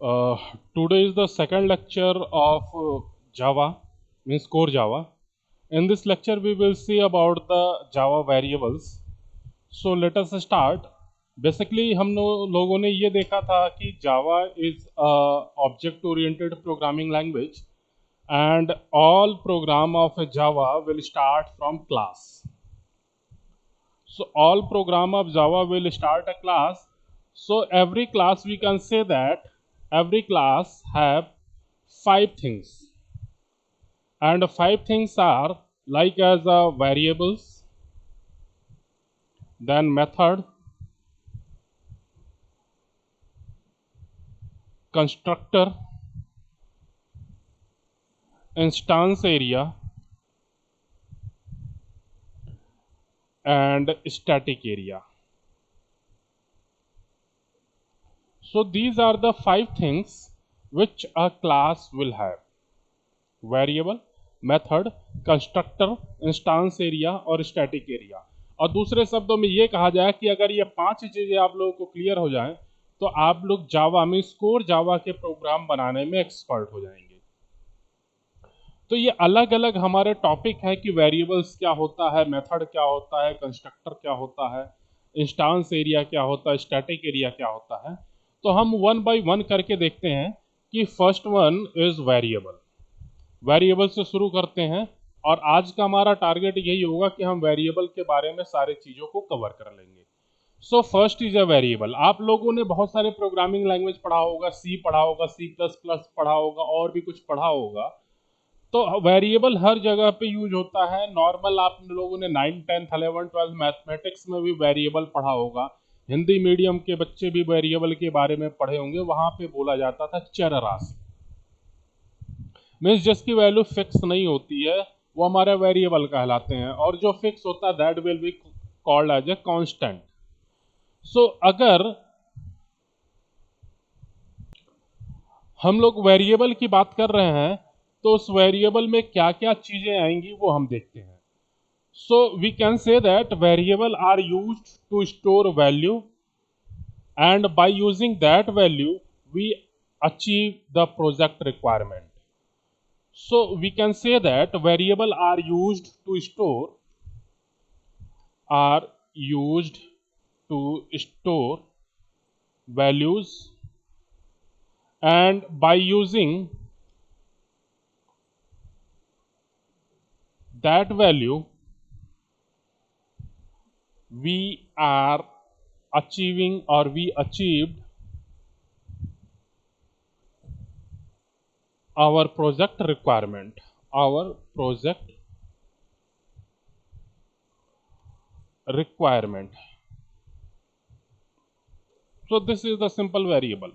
Uh, Today is the second lecture of Java, means core Java. In this lecture, we will see about the Java variables. So let us start. Basically, हम लोगों ने ये देखा था कि Java is a object-oriented programming language, and all program of Java will start from class. So all program of Java will start a class. So every class, we can say that every class have 5 things, and 5 things are like as variables, then method, constructor, instance area, and static area. So these are the 5 things which a class will have: variable, method, constructor, instance area और static area. और दूसरे शब्दों में ये कहा जाए कि अगर ये 5 चीज़ें आप लोगों को क्लियर हो जाएं तो आप लोग जावा में स्कोर जावा के प्रोग्राम बनाने में एक्सपर्ट हो जाएंगे। तो ये अलग अलग हमारे टॉपिक है कि वेरिएबल्स क्या होता है, मेथड क्या होता है, कंस्ट्रक्टर क्या होता है, इंस्टांस एरिया क्या होता है, स्टैटिक एरिया क्या होता है। तो हम वन बाय वन करके देखते हैं कि first one is variable. Variable से शुरू करते हैं और आज का हमारा टारगेट यही होगा कि हम वेरिएबल के बारे में सारी चीज़ों को कवर कर लेंगे। So first is a variable. आप लोगों ने बहुत सारे प्रोग्रामिंग लैंग्वेज पढ़ा होगा, सी पढ़ा होगा, C++ पढ़ा होगा और भी कुछ पढ़ा होगा। तो वेरिएबल हर जगह पे यूज होता है। नॉर्मल आप लोगों ने 9, 10, 11, 12 मैथमेटिक्स में भी वेरिएबल पढ़ा होगा। हिंदी मीडियम के बच्चे भी वेरिएबल के बारे में पढ़े होंगे। वहां पे बोला जाता था चर राशि, मीन्स जिसकी वैल्यू फिक्स नहीं होती है वो हमारे वेरिएबल कहलाते हैं, और जो फिक्स होता है that will be called as a constant. So अगर हम लोग वेरिएबल की बात कर रहे हैं तो उस वेरिएबल में क्या क्या चीजें आएंगी वो हम देखते हैं। So we can say that variable are used to store value, and by using that value we achieve the project requirement. So we can say that variable are used to store values, and by using that value we are achieving, or we achieved our project requirement. So this is the simple variable.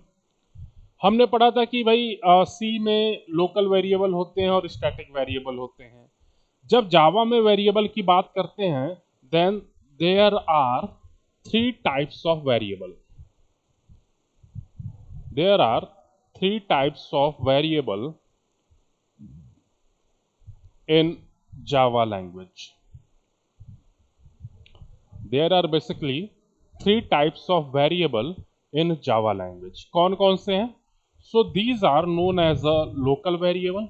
हमने पढ़ा था कि भाई सी में local variable होते हैं और static variable होते हैं। जब जावा में वेरिएबल की बात करते हैं then there are 3 types of variable. There are 3 types of variable in Java language. There are basically 3 types of variable in Java language. कौन कौन से हैं? So these are known as a local variable.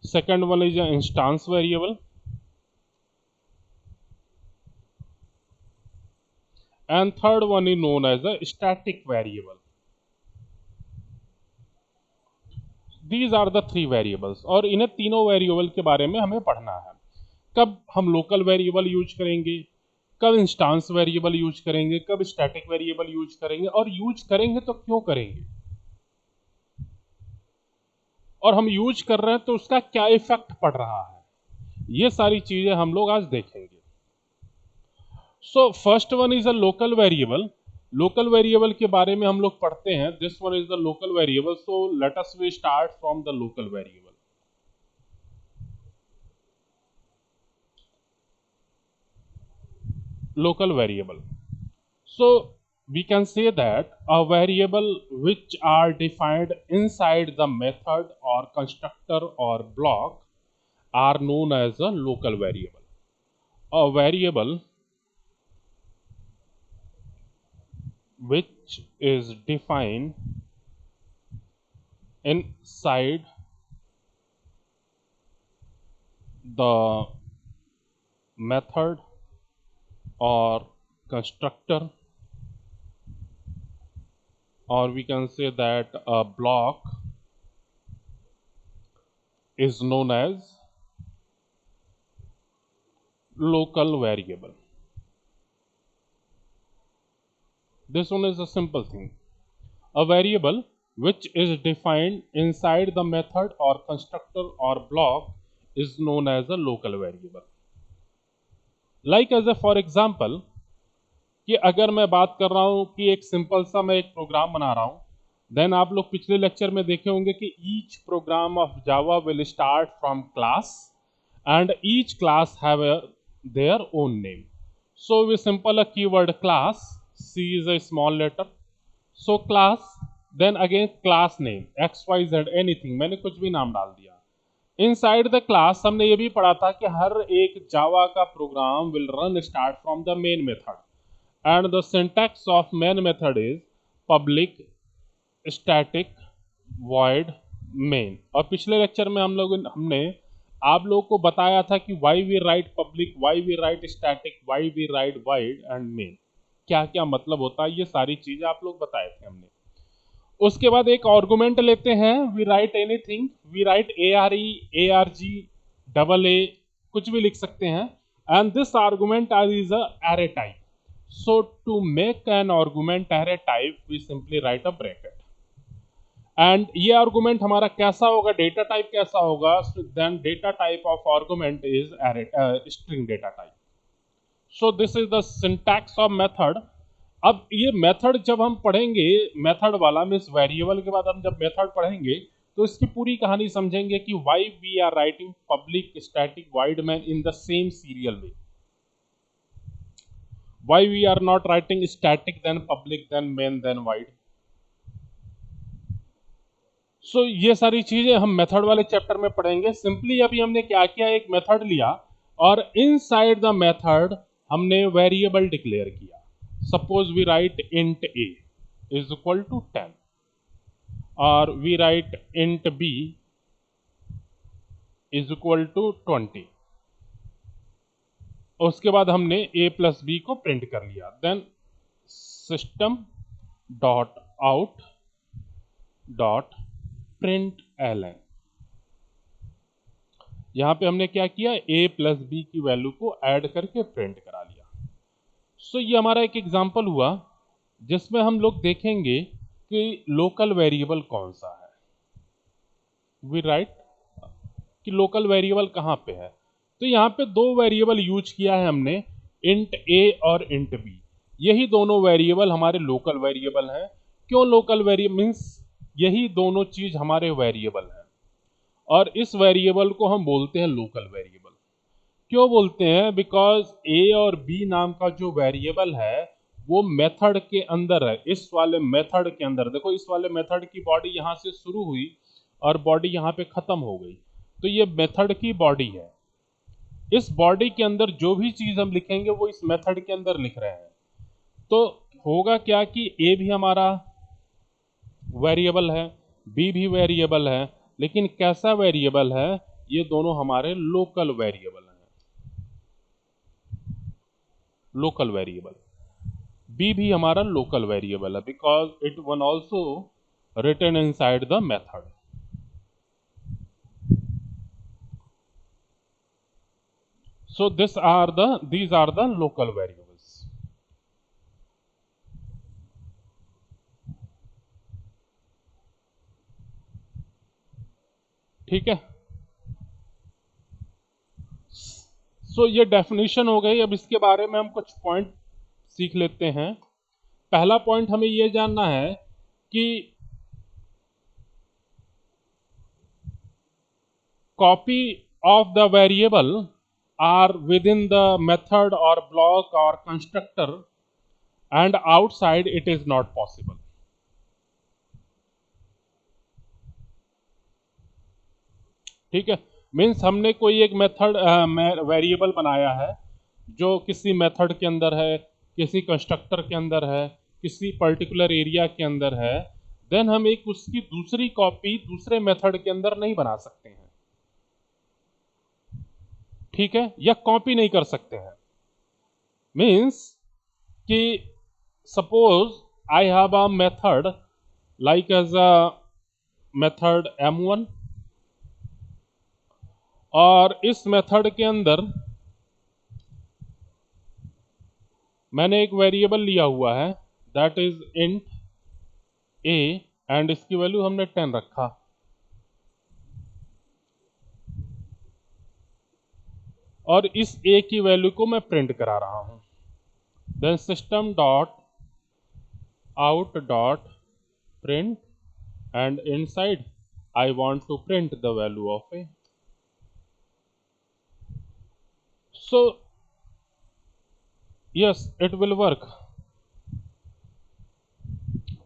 Second one is an instance variable. And third one is known as a static variable. These are the 3 variables. और इन्हें तीनों variable के बारे में हमें पढ़ना है। कब हम लोकल वेरिएबल यूज करेंगे, कब इंस्टांस वेरिएबल यूज करेंगे, कब स्टैटिक वेरिएबल यूज करेंगे, और यूज करेंगे तो क्यों करेंगे, और हम यूज कर रहे हैं तो उसका क्या इफेक्ट पड़ रहा है, ये सारी चीजें हम लोग आज देखेंगे। So first one is a local variable. Local variable के बारे में हम लोग पढ़ते हैं। This one is the local variable. So let us we start from the local variable. Local variable. So we can say that a variable which are defined inside the method or constructor or block are known as a local variable. A variable which is defined inside the method or constructor, or we can say that a block is known as local variable. This one is a simple thing. A variable which is defined inside the method or constructor or block is known as a local variable. Like as a for example, कि अगर मैं बात कर रहा हूं कि एक simple सा मैं एक प्रोग्राम बना रहा हूं, देन आप लोग पिछले लेक्चर में देखे होंगे कि each program of Java will start from class and each class have their own name. So we simple a keyword class, C is a small letter, so class, then again class name XYZ anything, मैंने कुछ भी नाम डाल दिया. Inside the class हमने ये भी पढ़ा था कि हर एक जावा का program will run start from the main method and the syntax of main method is public static void main. और पिछले लेक्चर में हमने आप लोगों को बताया था कि why we write public, why we write static, why we write void and main, क्या क्या मतलब होता है, ये सारी चीजें आप लोग बताए थे हमने. उसके बाद एक आर्गुमेंट लेते हैं, we write anything, we write ARE ARG double a, कुछ भी लिख सकते हैं. And this argument is a array type. So to make an argument array type we simply write a bracket. एंड ये आर्गुमेंट हमारा कैसा होगा, डेटा टाइप कैसा होगा, then data type of argument is array string data type. So this is the syntax of method. अब ये method जब हम पढ़ेंगे, मेथड वाला मीन्स वेरिएबल के बाद हम जब मेथड पढ़ेंगे तो इसकी पूरी कहानी समझेंगे कि why we are writing public static void main in the same serial way, why we are not writing static then public then main then void. So ये सारी चीजें हम मेथड वाले चैप्टर में पढ़ेंगे. सिंपली अभी हमने क्या किया, एक मेथड लिया और इनसाइड द मेथड हमने वेरिएबल डिक्लेयर किया. Suppose we write int a is equal to 10 और we write int b is equal to 20. उसके बाद हमने a प्लस बी को प्रिंट कर लिया. Then system dot out dot print ln. यहां पे हमने क्या किया, a प्लस बी की वैल्यू को ऐड करके प्रिंट करा लिया. सो ये हमारा एक एग्जांपल हुआ जिसमें हम लोग देखेंगे कि लोकल वेरिएबल कौन सा है. वी राइट कि लोकल वेरिएबल कहां पे है. तो यहां पे दो वेरिएबल यूज किया है हमने, इंट a और इंट b. यही दोनों वेरिएबल हमारे लोकल वेरिएबल हैं. क्यों लोकल वेरिएबल, मीन्स यही दोनों चीज हमारे वेरिएबल हैं और इस वेरिएबल को हम बोलते हैं लोकल वेरिएबल. क्यों बोलते हैं, बिकॉज a और b नाम का जो वेरिएबल है वो मेथड के अंदर है. इस वाले मेथड के अंदर देखो, इस वाले मेथड की बॉडी यहां से शुरू हुई और बॉडी यहां पे खत्म हो गई, तो ये मेथड की बॉडी है. इस बॉडी के अंदर जो भी चीज हम लिखेंगे वो इस मेथड के अंदर लिख रहे हैं. तो होगा क्या कि a भी हमारा वेरिएबल है, b भी वेरिएबल है, लेकिन कैसा वेरिएबल है, ये दोनों हमारे लोकल वेरिएबल हैं. लोकल वेरिएबल b भी हमारा लोकल वेरिएबल है because it one also written inside the method. So these are the local variables. ठीक है. सो ये डेफिनेशन हो गई. अब इसके बारे में हम कुछ पॉइंट सीख लेते हैं. पहला पॉइंट हमें ये जानना है कि copy of the variable are within the method और ब्लॉक और constructor and outside it is not possible. ठीक है, मीन्स हमने कोई एक मेथड वेरिएबल बनाया है जो किसी मेथड के अंदर है, किसी कंस्ट्रक्टर के अंदर है, किसी पर्टिकुलर एरिया के अंदर है, देन हम एक उसकी दूसरी कॉपी दूसरे मेथड के अंदर नहीं बना सकते हैं, ठीक है, या कॉपी नहीं कर सकते हैं। मीन्स कि suppose I have a method like as a method m1, और इस मेथड के अंदर मैंने एक वेरिएबल लिया हुआ है that is int a and इसकी वैल्यू हमने 10 रखा, और इस a की वैल्यू को मैं प्रिंट करा रहा हूं। Then system dot out dot print and inside I want to print the value of a। So yes, it will work,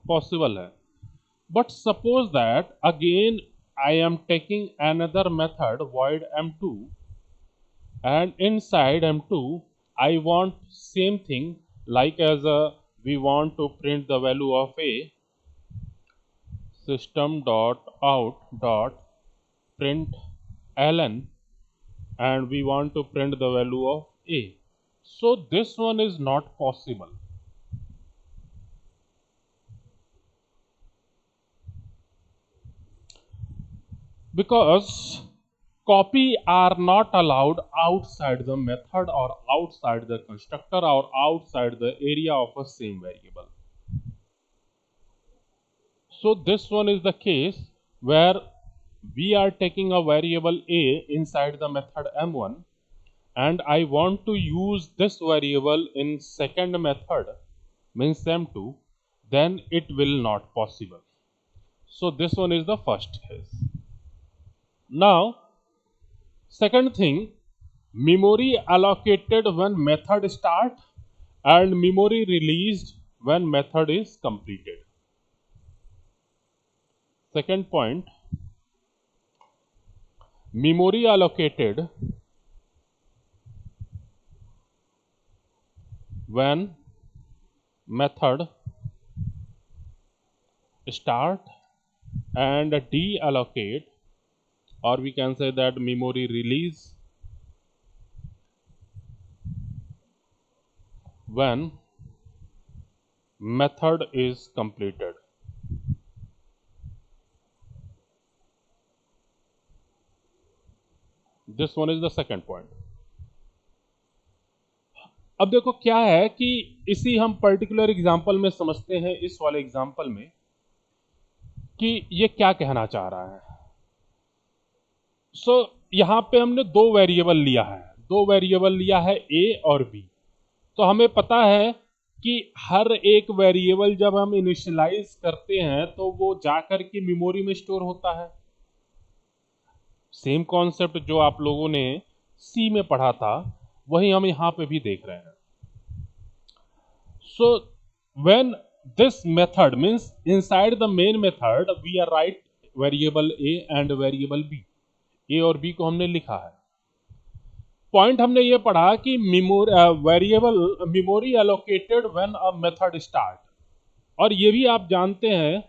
possible है। But suppose that again I am taking another method void m2, and inside m2 I want same thing like as we want to print the value of a, system dot out dot print ln, and we want to print the value of a. So this one is not possible, because copy are not allowed outside the method or outside the constructor or outside the area of a same variable. So this one is the case where we are taking a variable a inside the method m1, and I want to use this variable in second method means m2, then it will not possible. So this one is the first case. Now second thing, memory allocated when method start and memory released when method is completed. Second point, memory allocated when method start and deallocate, or we can say that memory release when method is completed. This one is the second point. अब देखो क्या है कि इसी हम particular example में समझते हैं, इस वाले एग्जांपल में कि ये क्या कहना चाह रहा है। सो यहां पे हमने दो वेरिएबल लिया है ए और बी। तो हमें पता है कि हर एक वेरिएबल जब हम इनिशियलाइज करते हैं तो वो जाकर के मेमोरी में स्टोर होता है। सेम कॉन्सेप्ट जो आप लोगों ने सी में पढ़ा था वही हम यहां पे भी देख रहे हैं। So when this method means inside the main method we are write variable A and variable B. A और बी को हमने लिखा है। पॉइंट हमने ये पढ़ा कि variable memory allocated when a method start, और ये भी आप जानते हैं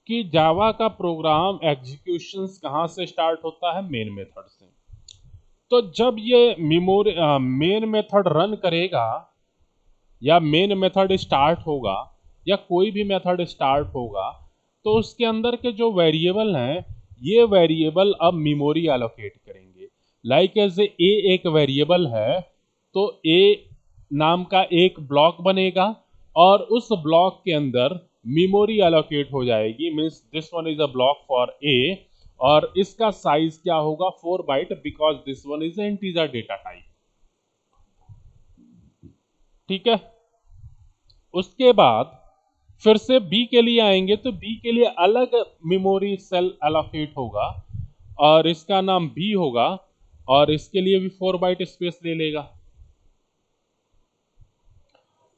कि जावा का प्रोग्राम एग्जीक्यूशंस कहां से स्टार्ट होता है, मेन मेथड से। तो जब ये मेन मेथड रन करेगा या मेन मेथड स्टार्ट होगा या कोई भी मेथड स्टार्ट होगा तो उसके अंदर के जो वेरिएबल हैं ये वेरिएबल अब मेमोरी एलोकेट करेंगे। लाइक एज ए एक वेरिएबल है तो ए नाम का एक ब्लॉक बनेगा और उस ब्लॉक के अंदर मेमोरी एलोकेट हो जाएगी। Means this one is a block for a और इसका साइज क्या होगा 4 byte, because this one is integer data type. ठीक है, उसके बाद फिर से बी के लिए आएंगे तो बी के लिए अलग मेमोरी सेल एलोकेट होगा और इसका नाम बी होगा और इसके लिए भी 4 बाइट स्पेस ले लेगा।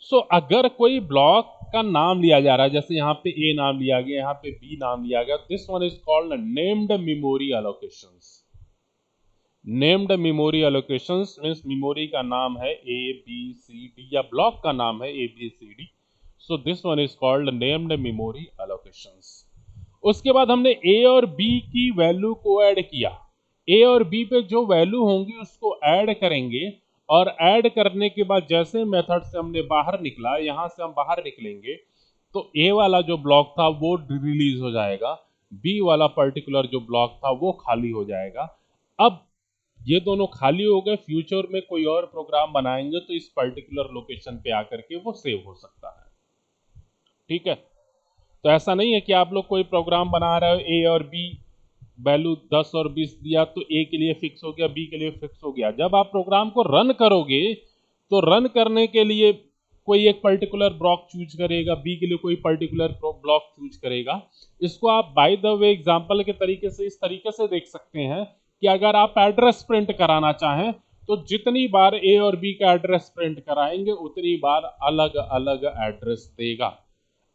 सो अगर कोई ब्लॉक का नाम लिया जा रहा है, जैसे यहाँ पे ए नाम लिया गया, यहाँ पे बी नाम लिया गया, this one is called named memory allocations. Named memory allocations means memory का नाम है ए बी सी डी या ब्लॉक का नाम है a b c d. So this one is called named memory allocations. उसके बाद हमने ए और बी की वैल्यू को ऐड किया। ए और बी पे जो वैल्यू होंगी उसको ऐड करेंगे, और ऐड करने के बाद जैसे मेथड से हमने बाहर निकला, यहां से हम बाहर निकलेंगे तो ए वाला जो ब्लॉक था वो रिलीज हो जाएगा, बी वाला पर्टिकुलर जो ब्लॉक था वो खाली हो जाएगा। अब ये दोनों खाली हो गए, फ्यूचर में कोई और प्रोग्राम बनाएंगे तो इस पर्टिकुलर लोकेशन पे आकर के वो सेव हो सकता है। ठीक है, तो ऐसा नहीं है कि आप लोग कोई प्रोग्राम बना रहे हो, ए और बी वैल्यू 10 और 20 दिया तो ए के लिए फिक्स हो गया, बी के लिए फिक्स हो गया। जब आप प्रोग्राम को रन करोगे तो रन करने के लिए कोई एक पर्टिकुलर ब्लॉक चूज करेगा, बी के लिए कोई पर्टिकुलर ब्लॉक चूज करेगा। इसको आप बाय द वे एग्जांपल के तरीके से इस तरीके से देख सकते हैं कि अगर आप एड्रेस प्रिंट कराना चाहें तो जितनी बार ए और बी का एड्रेस प्रिंट कराएंगे उतनी बार अलग अलग एड्रेस देगा।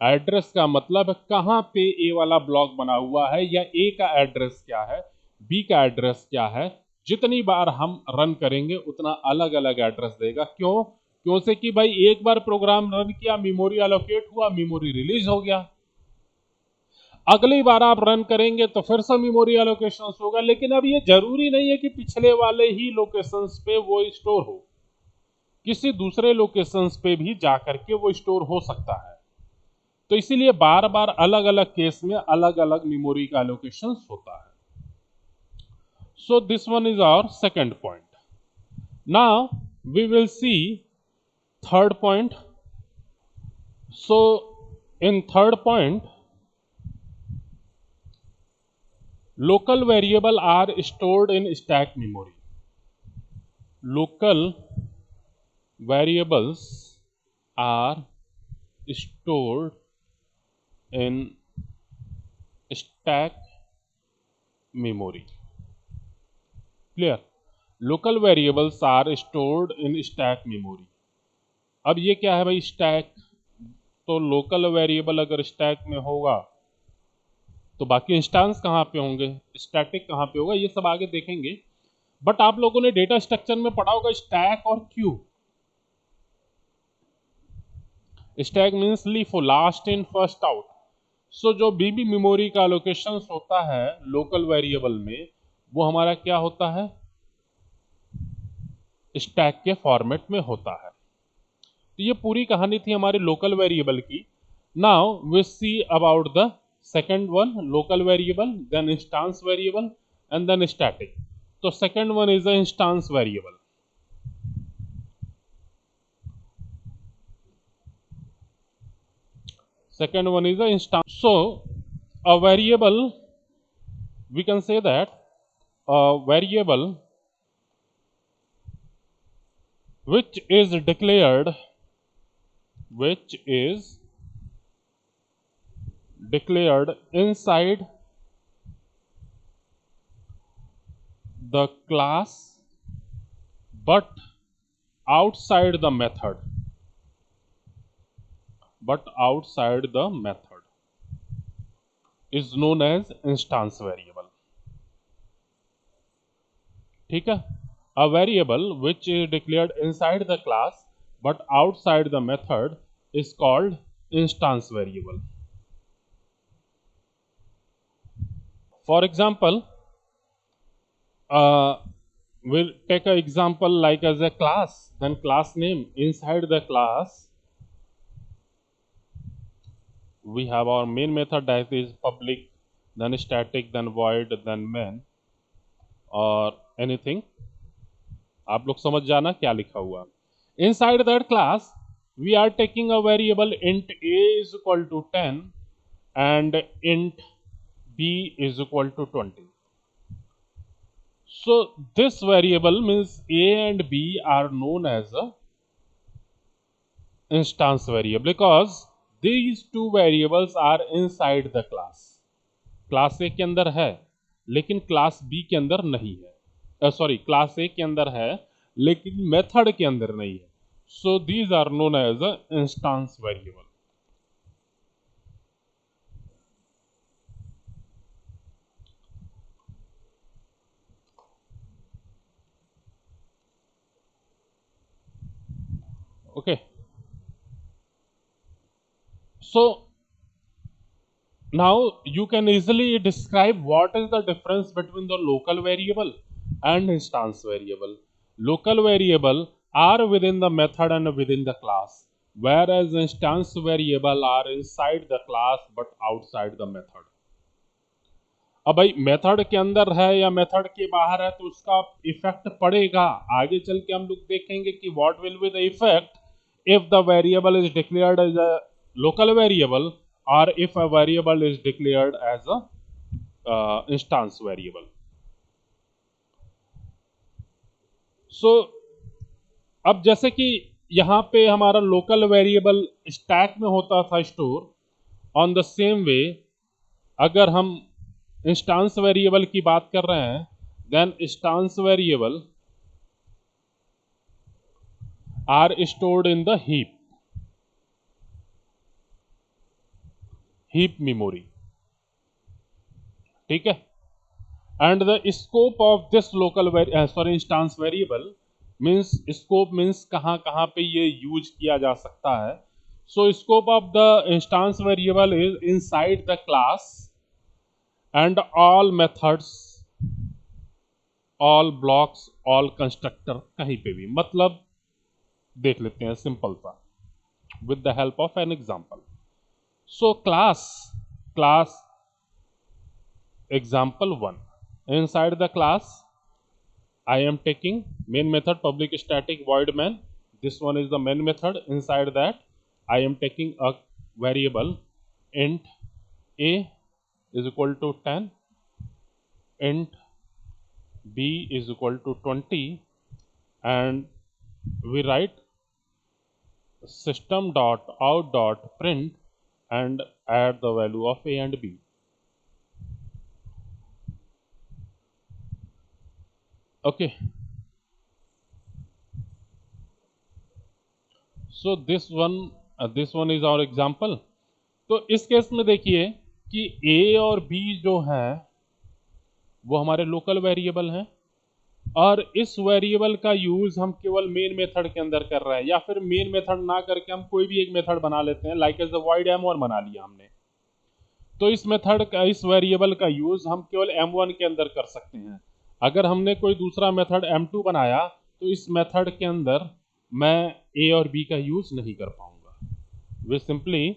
एड्रेस का मतलब कहाँ पे ए वाला ब्लॉक बना हुआ है, या ए का एड्रेस क्या है, बी का एड्रेस क्या है। जितनी बार हम रन करेंगे उतना अलग अलग एड्रेस देगा। क्यों? क्यों से कि भाई एक बार प्रोग्राम रन किया, मेमोरी एलोकेट हुआ, मेमोरी रिलीज हो गया। अगली बार आप रन करेंगे तो फिर से मेमोरी एलोकेशन होगा, लेकिन अब ये जरूरी नहीं है कि पिछले वाले ही लोकेशंस पे वो स्टोर हो, किसी दूसरे लोकेशंस पे भी जाकर के वो स्टोर हो सकता है। तो इसीलिए बार बार अलग अलग केस में अलग अलग मेमोरी का एलोकेशन होता है। So this one is our second point. Now we will see third point. So in third point, local variable are stored in stack memory. Local variables are stored in stack memory. Clear? Local variables are stored in stack memory. अब ये क्या है भाई stack? तो local variable अगर stack में होगा तो बाकी इंस्टांस कहाँ पे होंगे, स्टैटिक कहाँ पे होगा, ये सब आगे देखेंगे। बट आप लोगों ने डेटा स्ट्रक्चर में पढ़ा होगा स्टैक और queue. Stack means LIFO, last in first out. So जो भी मेमोरी का लोकेशन होता है लोकल वेरिएबल में, वो हमारा क्या होता है, स्टैक के फॉर्मेट में होता है। तो ये पूरी कहानी थी हमारे लोकल वेरिएबल की। Now we see about the second one, local variable, then instance variable and then static. तो second one is the instance variable. Second one is the instance. So a variable, we can say that a variable which is declared inside the class but outside the method, is known as instance variable. ठीक है, a variable which is declared inside the class but outside the method is called instance variable. For example, we'll take an example like as a class, then class name. Inside the class we have our main method that is public, then static, then void, then main or anything. आप लोग समझ जाना क्या लिखा हुआ। Inside that class we are taking a variable int a is equal to 10 and int b is equal to 20. So this variable means a and b are known as a instance variable because these two variables are inside the class. Class ए के अंदर है लेकिन class B के अंदर नहीं है, sorry class ए के अंदर है लेकिन मेथड के अंदर नहीं है। So these are known as a instance variable. Okay, So now you can easily describe what is the difference between the local variable and instance variable. Local variable are within the method and within the class, whereas instance variable are inside the class but outside the method. अब भाई method के अंदर है या method के बाहर है तो उसका इफेक्ट पड़ेगा। आगे चल के हम लोग देखेंगे कि what will be the effect if the variable is declared as a local variable और if a variable is declared as a instance variable. So अब जैसे कि यहाँ पे हमारा लोकल वेरिएबल स्टैक में होता था store, on the same way अगर हम इंस्टेंस वेरिएबल की बात कर रहे हैं, then instance variable are stored in the heap memory. ठीक है, and the scope of this local instance variable means, scope means कहाँ कहाँ पे ये यूज किया जा सकता है। So scope of the instance variable is inside the class and all methods, all blocks, all constructor, कहीं पे भी। मतलब देख लेते हैं सिंपल सा with the help of an example. So class example 1, inside the class I am taking main method public static void main. This one is the main method. Inside that I am taking a variable int a is equal to 10, int b is equal to 20, and we write system dot out dot print and add the value of a and b. Okay, so this one is our example. तो इस case में देखिए कि a और b जो है वो हमारे लोकल वेरिएबल हैं और इस वेरिएबल का यूज हम केवल मेन मेथड के अंदर कर रहे हैं, या फिर मेन मेथड ना करके हम कोई भी एक मेथड बना लेते हैं, like as a void m1 बना लिया हमने। तो इस मेथड का, इस वेरिएबल का यूज हम केवल m1 के अंदर कर सकते हैं। अगर हमने कोई दूसरा मेथड m2 बनाया तो इस मेथड के अंदर मैं a और b का यूज नहीं कर पाऊंगा। वे सिंपली,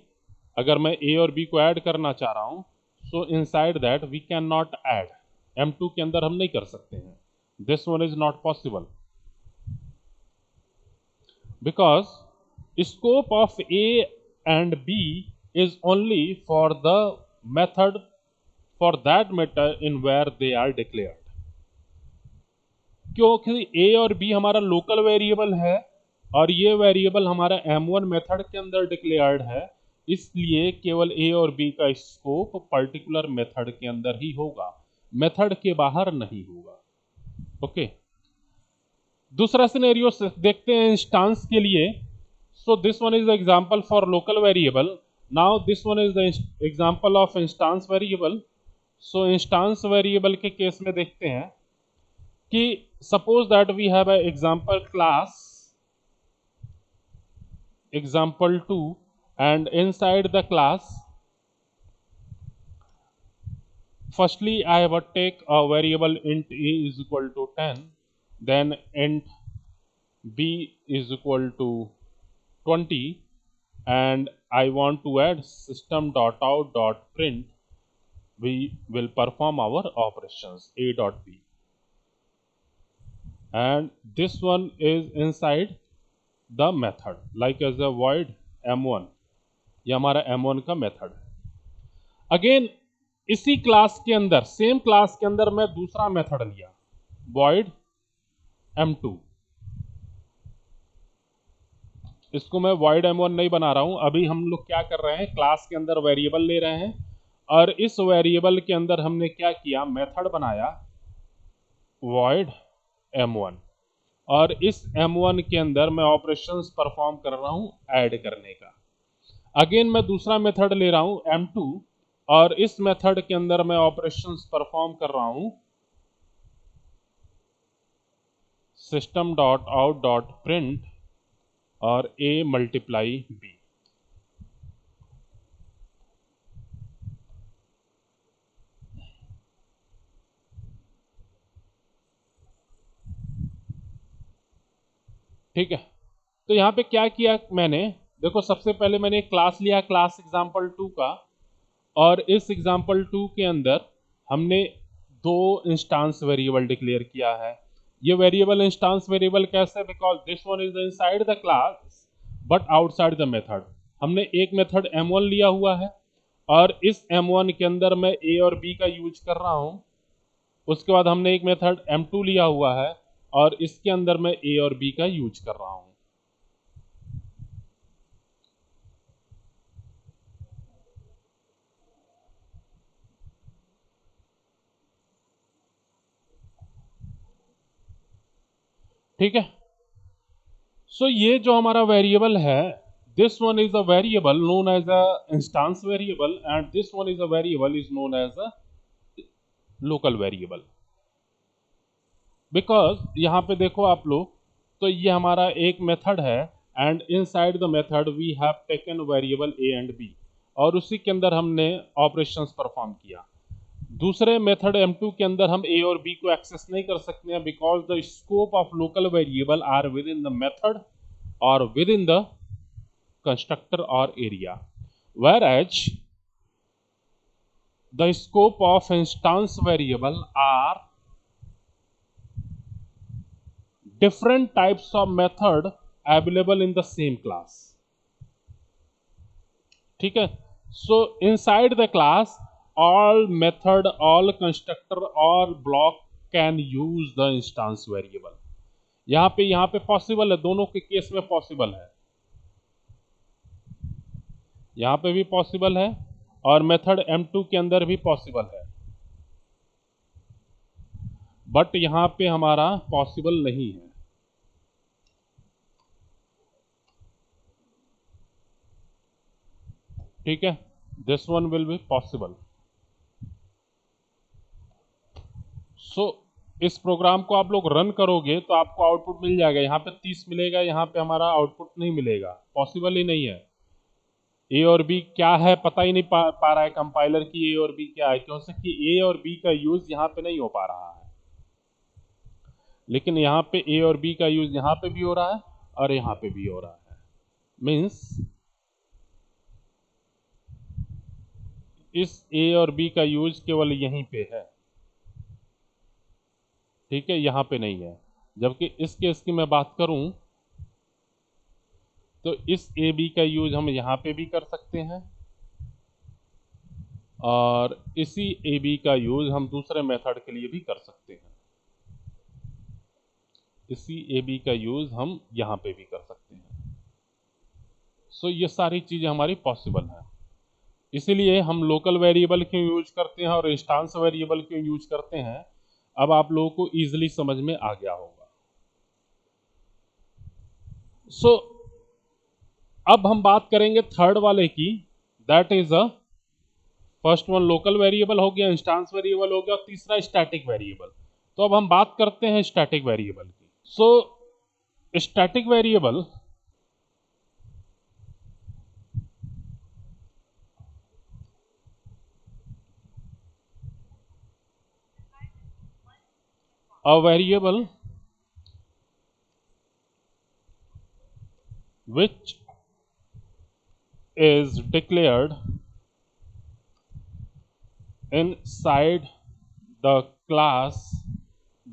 अगर मैं a और b को ऐड करना चाह रहा हूं, so inside that we can not add, m2 के अंदर हम नहीं कर सकते हैं। This one is not possible because scope of a and b is only for the method, for that method in where they are declared। क्योंकि a और b हमारा लोकल वेरिएबल है और ये वेरिएबल हमारा m1 मेथड के अंदर declared है, इसलिए केवल a और b का स्कोप पर्टिकुलर मेथड के अंदर ही होगा, मेथड के बाहर नहीं होगा। ओके, दूसरा सिनेरियो देखते हैं इंस्टेंस के लिए। So this one is the example for local variable. Now this one is the example of instance variable. So instance variable के केस में देखते हैं कि suppose that we have a example class example2 and inside the class firstly I have to take a variable int a is equal to 10, then int b is equal to 20, and I want to add system dot out dot print. We will perform our operations a dot b, and this one is inside the method like as a void m1, ये हमारा m1 का method. Again इसी class के अंदर, same class के अंदर मैं दूसरा मेथड लिया void m2। इसको मैं void m1 नहीं बना रहा हूं, अभी हम लोग क्या कर रहे हैं, क्लास के अंदर वेरिएबल ले रहे हैं और इस वेरिएबल के अंदर हमने क्या किया, मेथड बनाया void m1 और इस m1 के अंदर मैं ऑपरेशंस परफॉर्म कर रहा हूं ऐड करने का। अगेन मैं दूसरा मेथड ले रहा हूं m2 और इस मेथड के अंदर मैं ऑपरेशंस परफॉर्म कर रहा हूं system dot out dot print और a मल्टीप्लाई b। ठीक है। तो यहाँ पे क्या किया मैंने, देखो सबसे पहले मैंने एक क्लास लिया, क्लास एग्जाम्पल 2 का, और इस एग्जाम्पल 2 के अंदर हमने दो इंस्टांस वेरिएबल डिक्लेयर किया है। ये वेरिएबल इंस्टांस वेरिएबल कैसे, because this one is inside the class but outside the method. हमने एक मेथड m1 लिया हुआ है और इस m1 के अंदर मैं a और b का यूज कर रहा हूं। उसके बाद हमने एक मेथड m2 लिया हुआ है और इसके अंदर मैं a और b का यूज कर रहा हूं। ठीक है। सो ये जो हमारा वेरिएबल है, this one is a variable known as a instance variable and this one is a variable is known as a local variable. Because यहाँ पे देखो आप लोग, तो ये हमारा एक मेथड है and inside the method we have taken variable A and b, और उसी के अंदर हमने ऑपरेशंस परफॉर्म किया। दूसरे मेथड m2 के अंदर हम a और b को एक्सेस नहीं कर सकते हैं, because the scope of local variable are within the method और विद इन द कंस्ट्रक्टर और area, whereas the scope of instance variable are different types of method available in the same class। ठीक है। सो inside the class all method, all constructor और block can use the instance variable। यहाँ पे possible है, दोनों के case में possible है, यहाँ पे भी पॉसिबल है और मेथड m2 के अंदर भी पॉसिबल है, बट यहाँ पे हमारा पॉसिबल नहीं है। ठीक है, this one will be possible. So इस प्रोग्राम को आप लोग रन करोगे तो आपको आउटपुट मिल जाएगा, यहाँ पे 30 मिलेगा, यहाँ पे हमारा आउटपुट नहीं मिलेगा, पॉसिबल ही नहीं है। ए और बी क्या है पता ही नहीं पा रहा है कंपाइलर की ए और बी क्या है, क्योंकि ए और बी का यूज यहाँ पे नहीं हो पा रहा है, लेकिन यहाँ पे ए और बी का यूज यहाँ पे भी हो रहा है और यहाँ पे भी हो रहा है। मीन्स इस ए और बी का यूज केवल यहीं पे है, ठीक है, यहाँ पे नहीं है। जबकि इस केस की मैं बात करूं तो इस ए बी का यूज हम यहाँ पे भी कर सकते हैं और इसी ए बी का यूज हम दूसरे मेथड के लिए भी कर सकते हैं, इसी ए बी का यूज हम यहाँ पे भी कर सकते हैं। सो ये सारी चीज़ें हमारी पॉसिबल है, इसीलिए हम लोकल वेरिएबल क्यों यूज करते हैं और इंस्टांस वेरिएबल क्यों यूज करते हैं, अब आप लोगों को इजीली समझ में आ गया होगा। सो अब हम बात करेंगे थर्ड वाले की, that is a first one local variable हो गया, इंस्टांस वेरिएबल हो गया, और तीसरा स्टैटिक वेरिएबल। तो अब हम बात करते हैं स्टैटिक वेरिएबल की। So static variable a variable which is declared inside the class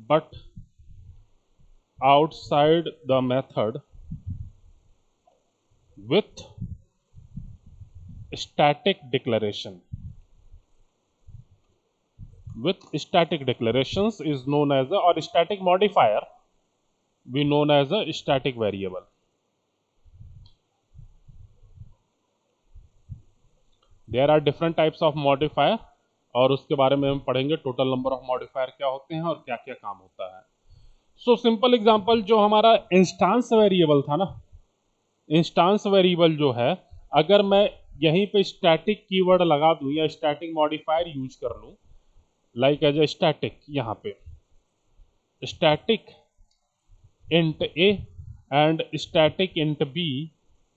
but outside the method with static declaration. With static declarations is known as a, or static modifier we known as a static variable। There are different types of modifier और उसके बारे में हम पढ़ेंगे, total number of modifier क्या होते हैं और क्या क्या काम होता है। सो सिंपल एग्जांपल, जो हमारा इंस्टांस वेरिएबल था ना, इंस्टांस वेरिएबल जो है, अगर मैं यहीं पे स्टैटिक कीवर्ड लगा दूं या स्टैटिक मॉडिफायर यूज कर लूं, लाइक एज ए स्टैटिक, यहाँ पे static int a and static int b,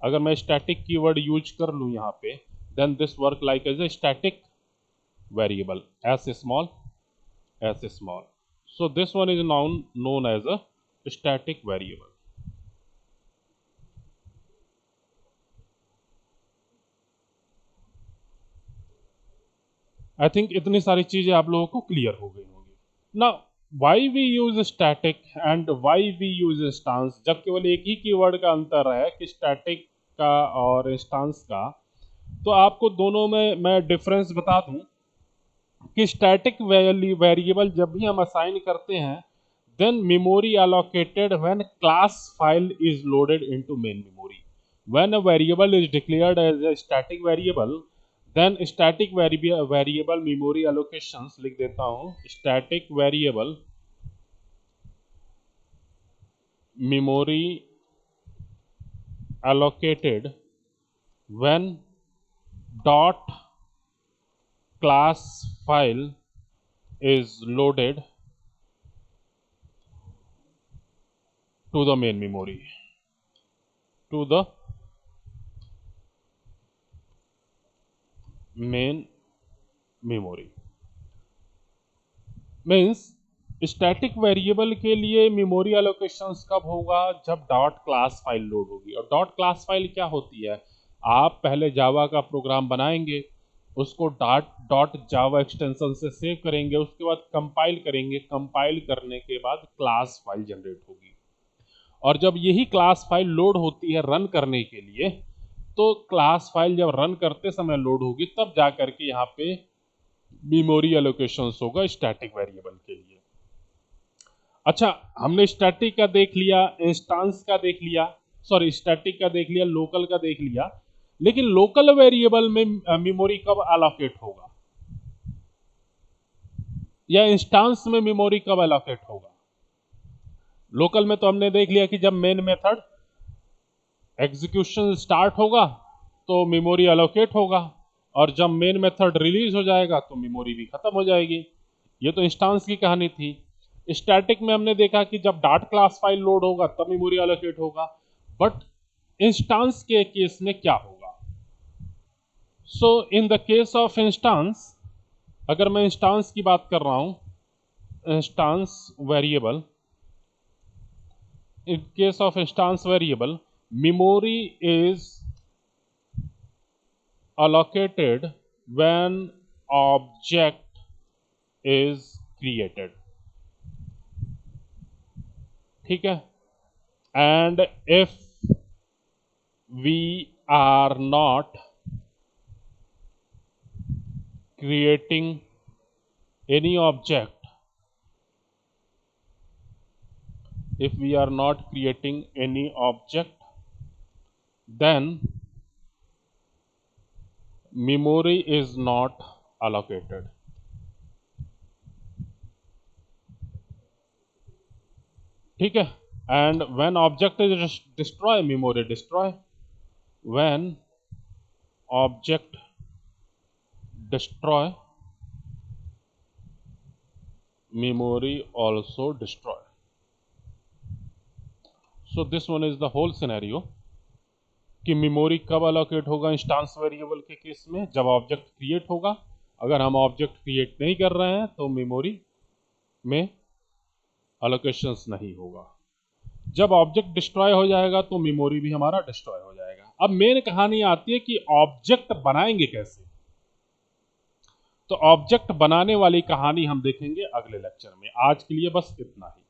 अगर मैं स्टैटिक कीवर्ड यूज कर लूं यहाँ पे, then this work like as a static variable as small as small। So this one is known as a static variable। I think इतनी सारी चीजें आप लोगों को क्लियर हो गई होंगी ना। Why we use static and why we use instance, जब केवल एक ही कीवर्ड का अंतर है कि स्टैटिक का और इंस्टांस का, तो आपको दोनों में मैं डिफरेंस बता दूं कि स्टैटिक वेरिएबल जब भी हम असाइन करते हैं, then memory allocated when class file is loaded into main memory. When a variable is declared as a static variable, then static variable memory allocations, लिख देता हूं, static variable memory allocated when dot class file is loaded to the main memory, to the main memory. Means static variable के लिए memory allocations कब होगा, जब dot class file load होगी। और डॉट क्लास फाइल क्या होती है, आप पहले जावा का प्रोग्राम बनाएंगे, उसको डॉट जावा एक्सटेंशन से सेव करेंगे, उसके बाद कंपाइल करेंगे, कंपाइल करने के बाद क्लास फाइल जनरेट होगी। और जब यही क्लास फाइल लोड होती है रन करने के लिए, तो क्लास फाइल जब रन करते समय लोड होगी, तब जा करके यहाँ पे मेमोरी एलोकेशंस होगा स्टैटिक वेरिएबल के लिए। अच्छा, हमने स्टैटिक का देख लिया, इंस्टांस का देख लिया, सॉरी स्टैटिक का देख लिया, लोकल का देख लिया, लेकिन लोकल वेरिएबल में मेमोरी कब एलोकेट होगा या इंस्टांस में मेमोरी कब एलोकेट होगा। लोकल में तो हमने देख लिया कि जब मेन मेथड एग्जीक्यूशन स्टार्ट होगा तो मेमोरी एलोकेट होगा, और जब मेन मेथड रिलीज हो जाएगा तो मेमोरी भी खत्म हो जाएगी। ये तो इंस्टांस की कहानी थी। स्टैटिक में हमने देखा कि जब डॉट क्लास फाइल लोड होगा तब मेमोरी एलोकेट होगा, बट इंस्टांस के केस में क्या होगा। So in the case of instance, अगर मैं इंस्टांस की बात कर रहा हूं, instance variable, in case of instance variable memory is allocated when object is created, ठीक है। and if we are not creating any object, if we are not creating any object, then memory is not allocated, ठीक है। and when object is destroy, memory destroy, when object destroy, memory also destroy. So this one is the whole scenario कि memory कब allocate होगा instance variable के case में, जब object create होगा। अगर हम ऑब्जेक्ट क्रिएट नहीं कर रहे हैं तो मेमोरी में अलोकेशंस नहीं होगा। जब ऑब्जेक्ट डिस्ट्रॉय हो जाएगा तो मेमोरी भी हमारा डिस्ट्रॉय हो जाएगा। अब मेन कहानी आती है कि ऑब्जेक्ट बनाएंगे कैसे। तो ऑब्जेक्ट बनाने वाली कहानी हम देखेंगे अगले लेक्चर में। आज के लिए बस इतना ही।